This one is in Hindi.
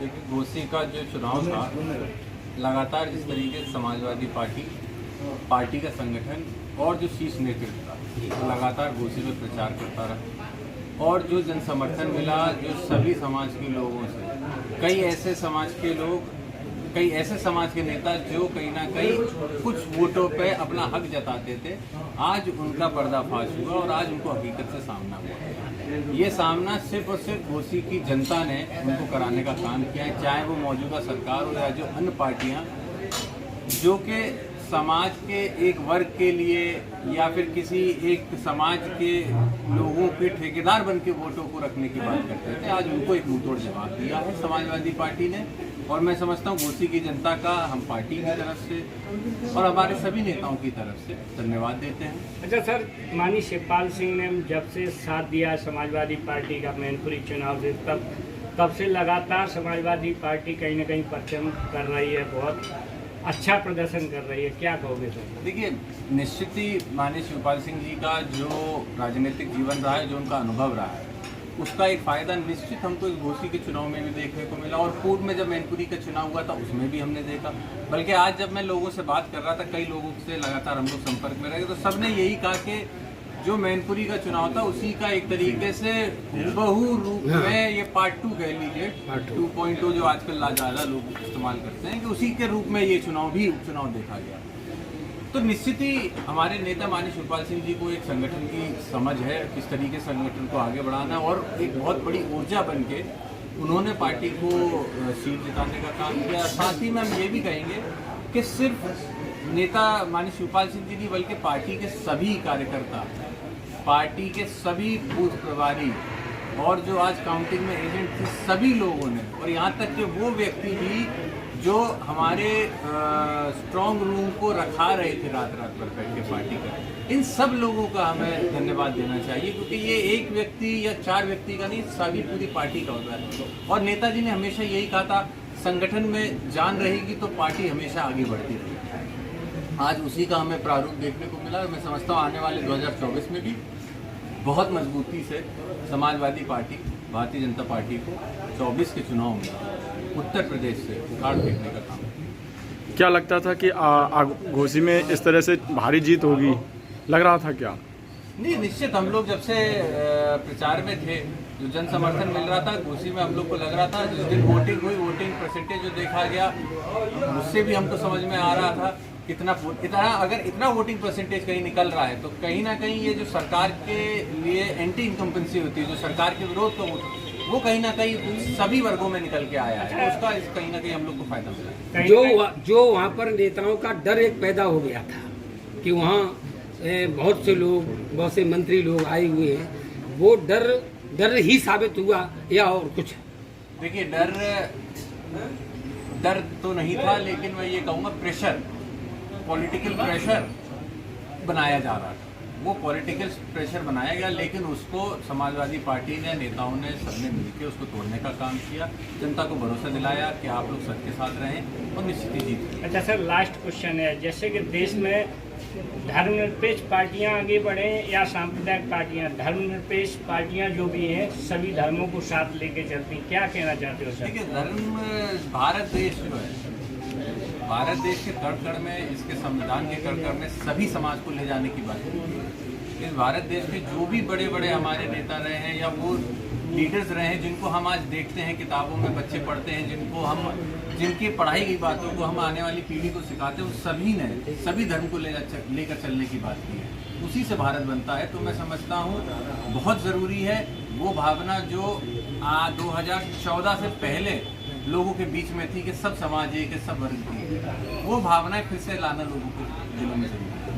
देखिए घोसी का जो चुनाव था, लगातार जिस तरीके से समाजवादी पार्टी का संगठन और जो शीर्ष नेतृत्व था लगातार घोसी में प्रचार करता रहा और जो जन समर्थन मिला, जो सभी समाज के लोगों से, कई ऐसे समाज के नेता जो कहीं ना कहीं कुछ वोटों पे अपना हक जताते थे, आज उनका पर्दाफाश हुआ और आज उनको हकीकत से सामना हुआ। ये सामना सिर्फ और सिर्फ घोसी की जनता ने उनको कराने का काम किया है, चाहे वो मौजूदा सरकार हो या जो अन्य पार्टियां जो कि समाज के एक वर्ग के लिए या फिर किसी एक समाज के लोगों के ठेकेदार बन के वोटों को रखने की बात करते थे, आज उनको एक मुंहतोड़ जवाब दिया है समाजवादी पार्टी ने। और मैं समझता हूँ घोसी की जनता का हम पार्टी की तरफ से और हमारे सभी नेताओं की तरफ से धन्यवाद देते हैं। अच्छा सर, माननीय शिवपाल सिंह ने जब से साथ दिया समाजवादी पार्टी का मैनपुरी चुनाव से, तब से लगातार समाजवादी पार्टी कहीं ना कहीं परचम कर रही है, बहुत अच्छा प्रदर्शन कर रही है, क्या कहोगे सर? देखिए, निश्चित ही माननीय शिवपाल सिंह जी का जो राजनीतिक जीवन रहा है, जो उनका अनुभव रहा है, उसका एक फ़ायदा निश्चित हमको इस घोसी के चुनाव में भी देखने को मिला और पूर्व में जब मैनपुरी का चुनाव हुआ था उसमें भी हमने देखा। बल्कि आज जब मैं लोगों से बात कर रहा था, कई लोगों से लगातार हम लोग संपर्क में रहे, तो सबने यही कहा कि जो मैनपुरी का चुनाव था उसी का एक तरीके से हूबहू रूप में ये पार्ट 2 कह लीजिए, 2.0 जो आजकल ज़्यादा लोग इस्तेमाल करते हैं, कि उसी के रूप में ये चुनाव भी उपचुनाव देखा गया। तो निश्चित ही हमारे नेता माननीय शिवपाल सिंह जी को एक संगठन की समझ है, किस तरीके से संगठन को आगे बढ़ाना, और एक बहुत बड़ी ऊर्जा बन के उन्होंने पार्टी को सीट जिताने का काम किया। साथ ही में हम ये भी कहेंगे कि सिर्फ नेता माननीय शिवपाल सिंह जी नहीं, बल्कि पार्टी के सभी कार्यकर्ता, पार्टी के सभी बूथ प्रभारी और जो आज काउंटिंग में एजेंट थे, सभी लोगों ने, और यहाँ तक कि वो व्यक्ति भी जो हमारे स्ट्रॉन्ग रूम को रखा रहे थे रात भर बैठ के पार्टी का, इन सब लोगों का हमें धन्यवाद देना चाहिए, क्योंकि ये एक व्यक्ति या 4 व्यक्ति का नहीं, सभी पूरी पार्टी का होता है। और नेताजी ने हमेशा यही कहा था, संगठन में जान रहेगी तो पार्टी हमेशा आगे बढ़ती रहेगी। आज उसी का हमें प्रारूप देखने को मिला और मैं समझता हूँ आने वाले 2024 में भी बहुत मजबूती से समाजवादी पार्टी, भारतीय जनता पार्टी को 24 के चुनाव में उत्तर प्रदेश से उखाड़ फेंकने का काम। क्या लगता था कि घोसी में इस तरह से भारी जीत होगी, लग रहा था क्या? नहीं, निश्चित हम लोग जब से प्रचार में थे, जो जन समर्थन मिल रहा था घोसी में, हम लोग को लग रहा था, जिस दिन वोटिंग हुई, वोटिंग परसेंटेज जो देखा गया उससे भी हमको समझ में आ रहा था अगर इतना वोटिंग परसेंटेज कहीं निकल रहा है तो कहीं ना कहीं ये जो सरकार के लिए एंटी इनकम्पेंसी होती है, जो सरकार के विरोध का वोट, वो कहीं ना कहीं सभी वर्गों में निकल के आया है, तो उसका कहीं ना कहीं हम लोग को फायदा मिला। जो वहाँ पर नेताओं का डर एक पैदा हो गया था कि वहाँ बहुत से लोग, बहुत से मंत्री लोग आए हुए हैं, वो डर ही साबित हुआ या और कुछ? देखिए, डर तो नहीं था, लेकिन मैं ये कहूँगा प्रेशर, पॉलिटिकल प्रेशर बनाया जा रहा था। वो पॉलिटिकल प्रेशर बनाया गया, लेकिन उसको समाजवादी पार्टी ने, नेताओं ने, सबने मिलकर उसको तोड़ने का काम किया, जनता को भरोसा दिलाया कि आप लोग सबके साथ रहें और निश्चित ही जीत। अच्छा सर, लास्ट क्वेश्चन है, जैसे कि देश में धर्मनिरपेक्ष पार्टियां आगे बढ़ें या सांप्रदायिक पार्टियां, धर्मनिरपेक्ष पार्टियां जो भी हैं सभी धर्मों को साथ लेके चलती, क्या कहना चाहते हो सर? देखिए, भारत देश जो है, भारत देश के कण-कण में, इसके संविधान के कण-कण में सभी समाज को ले जाने की बात है। इस भारत देश के जो भी बड़े बड़े हमारे नेता रहे हैं या वो लीडर्स रहे हैं, जिनको हम आज देखते हैं, किताबों में बच्चे पढ़ते हैं, जिनकी पढ़ाई की बातों को हम आने वाली पीढ़ी को सिखाते हैं, उन सभी ने सभी धर्म को लेकर चलने की बात की है। उसी से भारत बनता है। तो मैं समझता हूँ बहुत ज़रूरी है वो भावना जो 2014 से पहले लोगों के बीच में थी कि सब समाज एक है, सब वर्ग की, वो भावनाएं फिर से लाना लोगों को दिलों में जरूरी है।